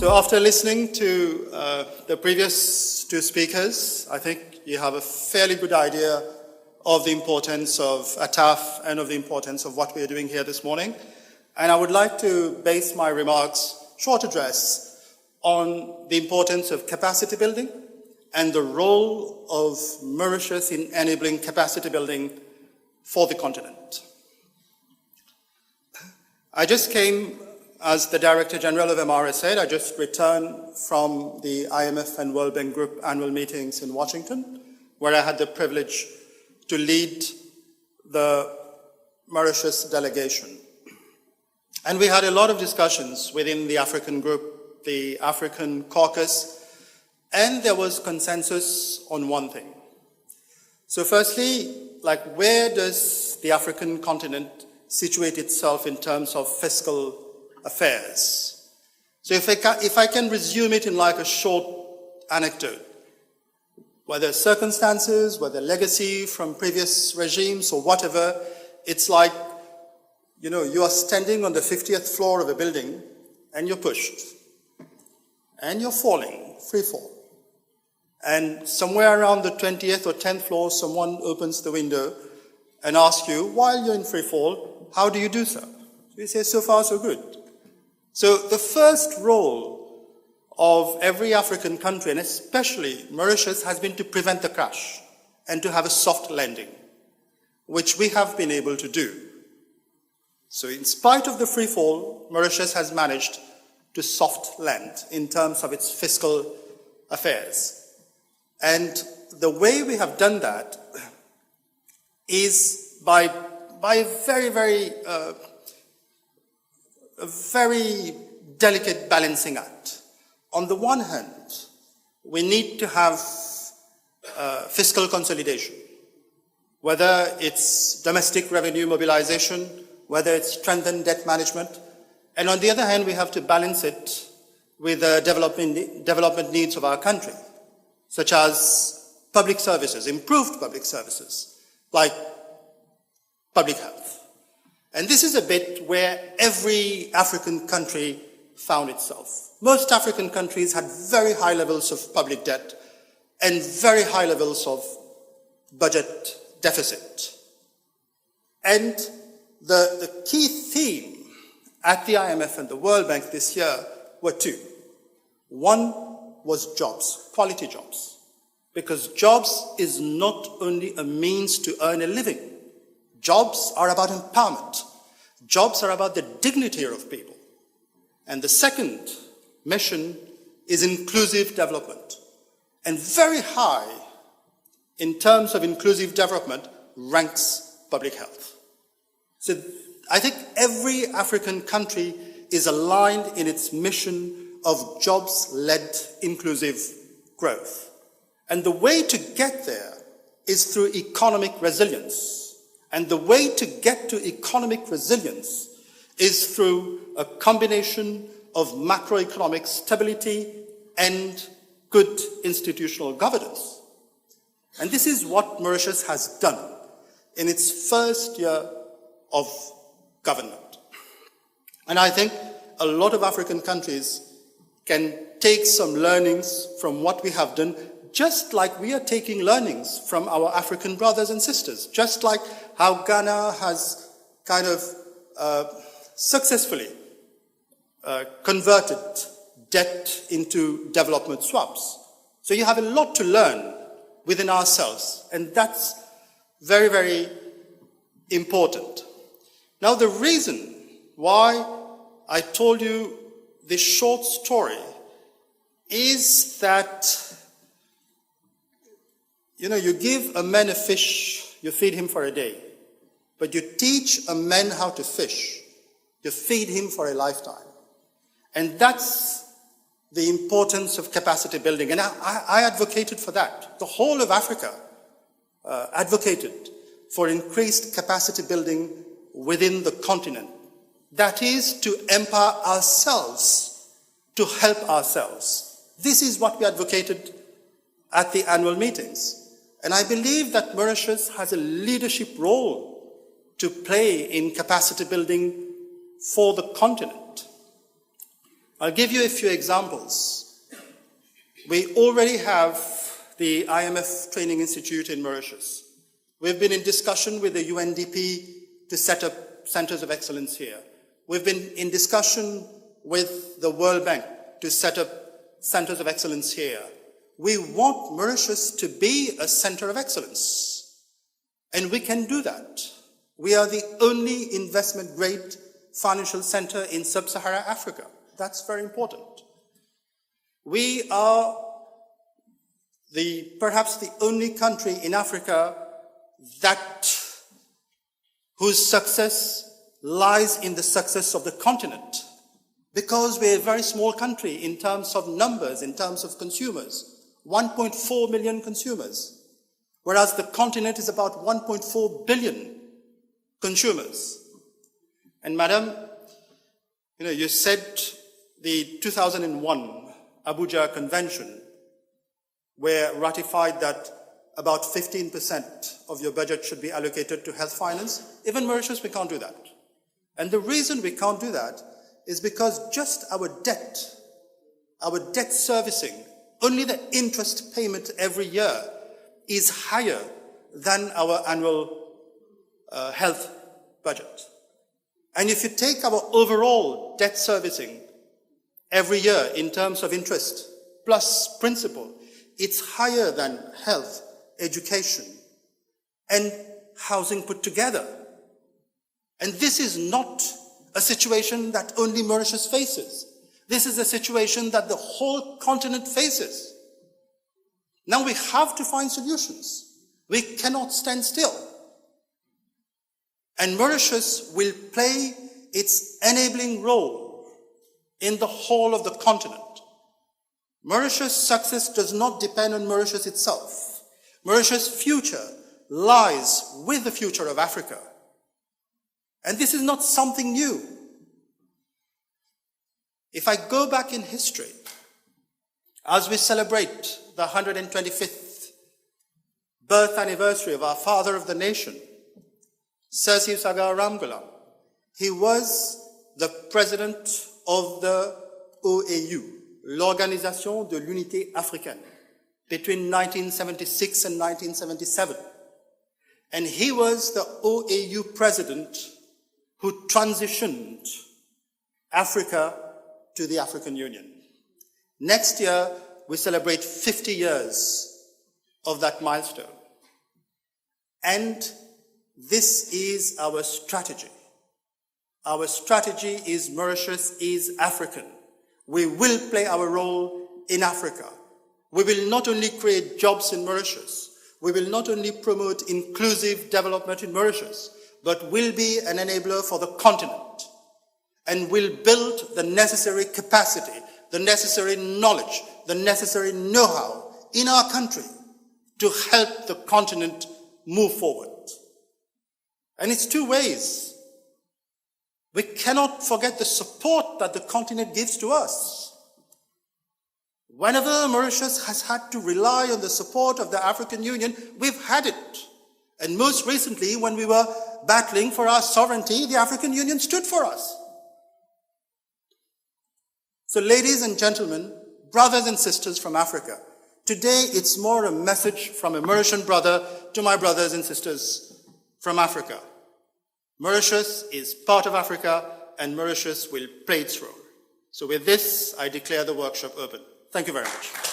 So after listening to the previous two speakers, I think you have a fairly good idea of the importance of ATAF and of the importance of what we are doing here this morning. And I would like to base my remarks, short address, on the importance of capacity building and the role of Mauritius in enabling capacity building for the continent. I just came, as the Director General of MRS said, I just returned from the IMF and World Bank Group annual meetings in Washington, where I had the privilege to lead the Mauritius delegation. And we had a lot of discussions within the African group, the African caucus, and there was consensus on one thing. So firstly, where does the African continent situate itself in terms of fiscal affairs? So if I can resume it in a short anecdote, whether circumstances, whether legacy from previous regimes or whatever, it's like, you are standing on the 50th floor of a building and you're pushed and you're falling, free fall. And somewhere around the 20th or 10th floor, someone opens the window and asks you, while you're in free fall, how do you do so? So you say, so far, so good. So the first role of every African country, and especially Mauritius, has been to prevent the crash and to have a soft landing, which we have been able to do. So in spite of the free fall, Mauritius has managed to soft land in terms of its fiscal affairs. And the way we have done that is by a very delicate balancing act. On the one hand, we need to have fiscal consolidation, whether it's domestic revenue mobilization, whether it's strengthened debt management, and on the other hand, we have to balance it with the development needs of our country, such as public services, improved public services, like public health. And this is a bit where every African country found itself. Most African countries had very high levels of public debt and very high levels of budget deficit. And the key theme at the IMF and the World Bank this year were two. One was jobs, quality jobs, because jobs is not only a means to earn a living. Jobs are about empowerment. Jobs are about the dignity of people. And the second mission is inclusive development. And very high in terms of inclusive development ranks public health. So I think every African country is aligned in its mission of jobs-led inclusive growth. And the way to get there is through economic resilience. And the way to get to economic resilience is through a combination of macroeconomic stability and good institutional governance. And this is what Mauritius has done in its first year of government. And I think a lot of African countries can take some learnings from what we have done, just like we are taking learnings from our African brothers and sisters, just like how Ghana has kind of successfully converted debt into development swaps. So you have a lot to learn within ourselves, and that's very, very important. Now, the reason why I told you this short story is that, you give a man a fish, you feed him for a day. But you teach a man how to fish, you feed him for a lifetime. And that's the importance of capacity building. And I advocated for that. The whole of Africa advocated for increased capacity building within the continent. That is to empower ourselves, to help ourselves. This is what we advocated at the annual meetings. And I believe that Mauritius has a leadership role to play in capacity building for the continent. I'll give you a few examples. We already have the IMF Training Institute in Mauritius. We've been in discussion with the UNDP to set up centers of excellence here. We've been in discussion with the World Bank to set up centers of excellence here. We want Mauritius to be a center of excellence, and we can do that. We are the only investment-grade financial center in sub-Saharan Africa. That's very important. We are perhaps the only country in Africa whose success lies in the success of the continent, because we're a very small country in terms of numbers, in terms of consumers, 1.4 million consumers, whereas the continent is about 1.4 billion consumers. And Madam, you said the 2001 Abuja Convention, where ratified that about 15% of your budget should be allocated to health finance. Even Mauritius, we can't do that. And the reason we can't do that is because just our debt servicing, only the interest payment every year is higher than our annual health budget. And if you take our overall debt servicing every year in terms of interest plus principal, it's higher than health, education, and housing put together. And this is not a situation that only Mauritius faces. This is a situation that the whole continent faces. Now we have to find solutions. We cannot stand still. And Mauritius will play its enabling role in the whole of the continent. Mauritius' success does not depend on Mauritius itself. Mauritius' future lies with the future of Africa. And this is not something new. If I go back in history, as we celebrate the 125th birth anniversary of our father of the nation, Sir Siv Sagar Ramgoolam, he was the president of the OAU, l'Organisation de l'Unité Africaine, between 1976 and 1977. And he was the OAU president who transitioned Africa to the African Union. Next year, we celebrate 50 years of that milestone. And this is our strategy. Our strategy is Mauritius is African. We will play our role in Africa. We will not only create jobs in Mauritius, we will not only promote inclusive development in Mauritius, but will be an enabler for the continent and will build the necessary capacity, the necessary knowledge, the necessary know-how in our country to help the continent move forward. And it's two ways. We cannot forget the support that the continent gives to us. Whenever Mauritius has had to rely on the support of the African Union, we've had it. And most recently, when we were battling for our sovereignty, the African Union stood for us. So ladies and gentlemen, brothers and sisters from Africa, today it's more a message from a Mauritian brother to my brothers and sisters from Africa. Mauritius is part of Africa, and Mauritius will play its role. So with this, I declare the workshop open. Thank you very much.